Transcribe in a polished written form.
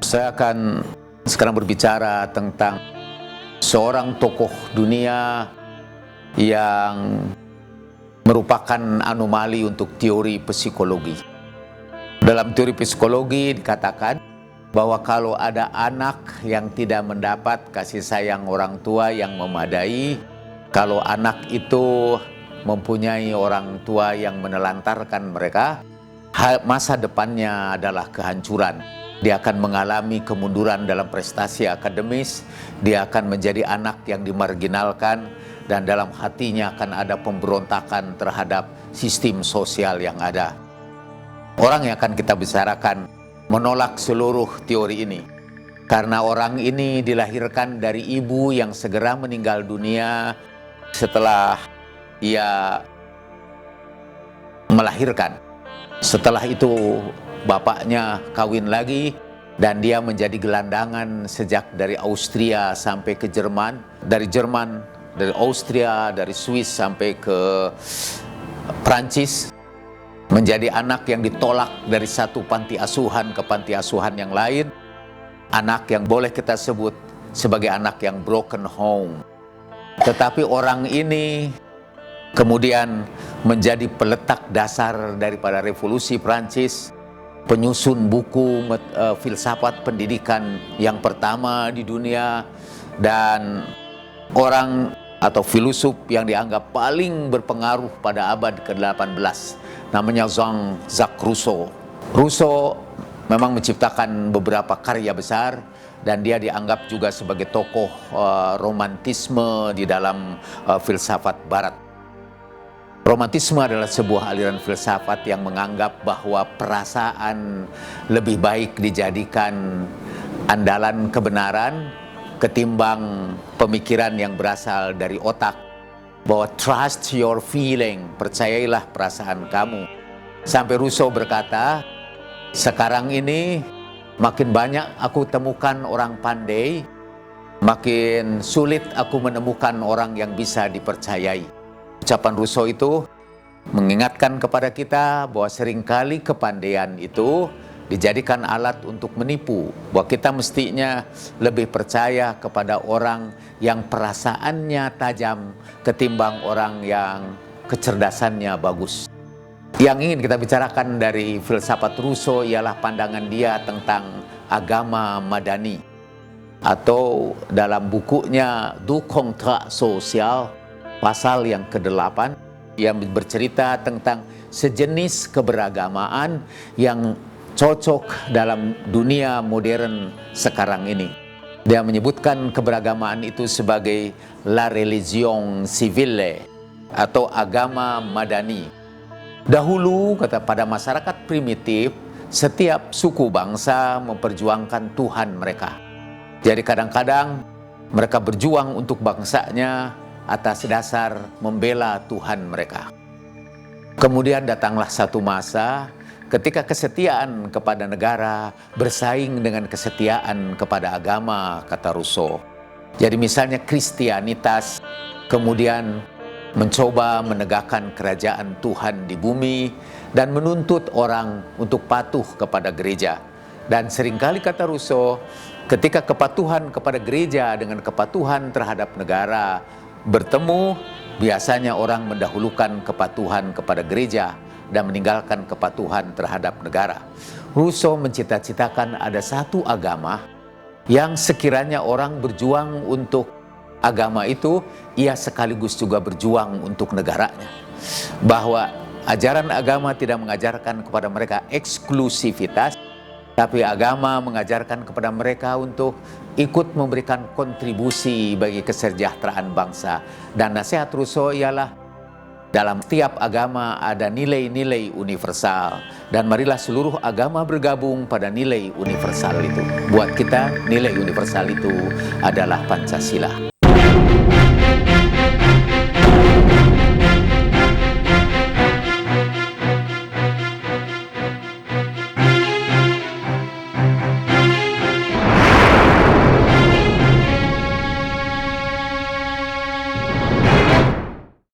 Saya akan sekarang berbicara tentang seorang tokoh dunia yang merupakan anomali untuk teori psikologi. Dalam teori psikologi dikatakan bahwa kalau ada anak yang tidak mendapat kasih sayang orang tua yang memadai, kalau anak itu mempunyai orang tua yang menelantarkan mereka, masa depannya adalah kehancuran. Dia akan mengalami kemunduran dalam prestasi akademis, dia akan menjadi anak yang dimarginalkan, dan dalam hatinya akan ada pemberontakan terhadap sistem sosial yang ada. Orang yang akan kita bicarakan menolak seluruh teori ini, karena orang ini dilahirkan dari ibu yang segera meninggal dunia setelah ia melahirkan. Setelah itu bapaknya kawin lagi dan dia menjadi gelandangan sejak dari Austria sampai ke Jerman, dari Austria, dari Swiss sampai ke Prancis, menjadi anak yang ditolak dari satu panti asuhan ke panti asuhan yang lain, anak yang boleh kita sebut sebagai anak yang broken home. Tetapi orang ini kemudian menjadi peletak dasar daripada revolusi Prancis, penyusun buku filsafat pendidikan yang pertama di dunia, dan orang atau filosof yang dianggap paling berpengaruh pada abad ke-18, namanya Jean-Jacques Rousseau. Rousseau memang menciptakan beberapa karya besar dan dia dianggap juga sebagai tokoh romantisme di dalam filsafat barat. Romantisme adalah sebuah aliran filsafat yang menganggap bahwa perasaan lebih baik dijadikan andalan kebenaran ketimbang pemikiran yang berasal dari otak. Bahwa trust your feeling, percayailah perasaan kamu. Sampai Rousseau berkata, sekarang ini makin banyak aku temukan orang pandai, makin sulit aku menemukan orang yang bisa dipercayai. Ucapan Rousseau itu mengingatkan kepada kita bahwa seringkali kepandaian itu dijadikan alat untuk menipu, bahwa kita mestinya lebih percaya kepada orang yang perasaannya tajam ketimbang orang yang kecerdasannya bagus. Yang ingin kita bicarakan dari filsafat Rousseau ialah pandangan dia tentang agama madani, atau dalam bukunya Du Contrat Social, pasal yang ke-8, yang bercerita tentang sejenis keberagamaan yang cocok dalam dunia modern sekarang ini. Dia menyebutkan keberagamaan itu sebagai la religion civile, atau agama madani. Dahulu, kata, pada masyarakat primitif, setiap suku bangsa memperjuangkan Tuhan mereka. Jadi kadang-kadang mereka berjuang untuk bangsanya atas dasar membela Tuhan mereka. Kemudian datanglah satu masa ketika kesetiaan kepada negara bersaing dengan kesetiaan kepada agama, kata Rousseau. Jadi misalnya Kristianitas kemudian mencoba menegakkan kerajaan Tuhan di bumi dan menuntut orang untuk patuh kepada gereja. Dan seringkali, kata Rousseau, ketika kepatuhan kepada gereja dengan kepatuhan terhadap negara bertemu, biasanya orang mendahulukan kepatuhan kepada gereja dan meninggalkan kepatuhan terhadap negara. Rousseau mencita-citakan ada satu agama yang sekiranya orang berjuang untuk agama itu, ia sekaligus juga berjuang untuk negaranya. Bahwa ajaran agama tidak mengajarkan kepada mereka eksklusivitas, tapi agama mengajarkan kepada mereka untuk ikut memberikan kontribusi bagi kesejahteraan bangsa. Dan nasihat Rousseau ialah dalam tiap agama ada nilai-nilai universal, dan marilah seluruh agama bergabung pada nilai universal itu. Buat kita nilai universal itu adalah Pancasila.